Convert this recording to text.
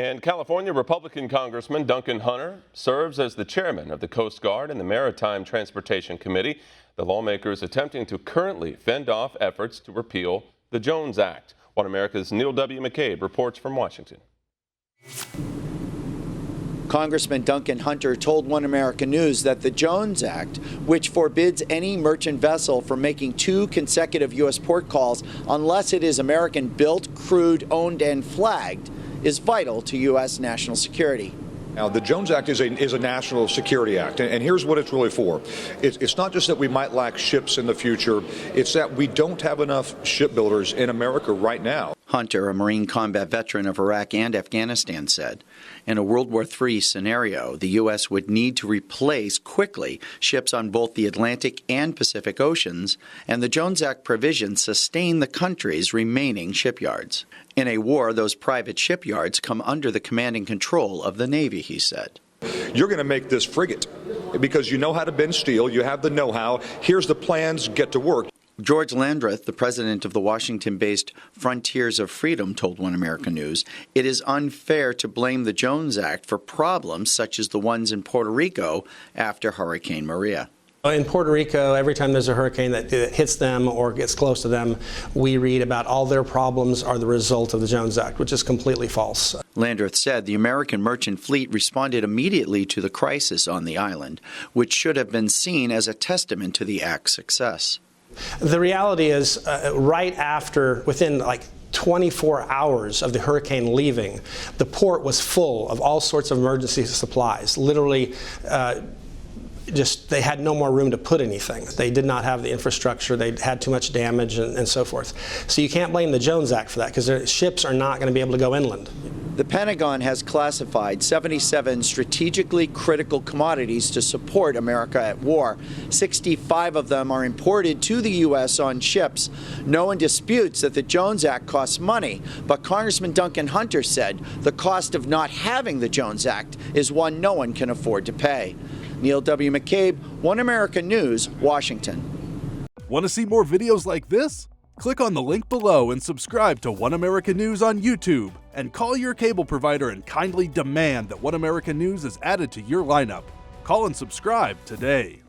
And California Republican Congressman Duncan Hunter serves as the chairman of the Coast Guard and the Maritime Transportation Committee. The lawmaker is attempting to currently fend off efforts to repeal the Jones Act. One America's Neil W. McCabe reports from Washington. Congressman Duncan Hunter told One America News that the Jones Act, which forbids any merchant vessel from making 2 consecutive U.S. port calls unless it is American-built, crewed, owned, and flagged, is vital to U.S. national security. Now, the Jones Act is a national security act, and here's what it's really for. It's not just that we might lack ships in the future, it's that we don't have enough shipbuilders in America right now. Hunter, a Marine combat veteran of Iraq and Afghanistan, said, in a World War III scenario, the U.S. would need to replace quickly ships on both the Atlantic and Pacific Oceans, and the Jones Act provisions sustain the country's remaining shipyards. In a war, those private shipyards come under the command and control of the Navy, he said. You're going to make this frigate because you know how to bend steel, you have the know-how, here's the plans, get to work. George Landreth, the president of the Washington-based Frontiers of Freedom, told One America News, it is unfair to blame the Jones Act for problems such as the ones in Puerto Rico after Hurricane Maria. In Puerto Rico, every time there's a hurricane that hits them or gets close to them, we read about all their problems are the result of the Jones Act, which is completely false. Landreth said the American merchant fleet responded immediately to the crisis on the island, which should have been seen as a testament to the Act's success. The reality is, right after, within like 24 hours of the hurricane leaving, the port was full of all sorts of emergency supplies. Literally, they had no more room to put anything. They did not have the infrastructure. They had too much damage and so forth. So you can't blame the Jones Act for that because their ships are not going to be able to go inland. The Pentagon has classified 77 strategically critical commodities to support America at war. 65 of them are imported to the U.S. on ships. No one disputes that the Jones Act costs money, but Congressman Duncan Hunter said the cost of not having the Jones Act is one no one can afford to pay. Neil W. McCabe, One America News, Washington. Want to see more videos like this? Click on the link below and subscribe to One America News on YouTube. And call your cable provider and kindly demand that One America News is added to your lineup. Call and subscribe today.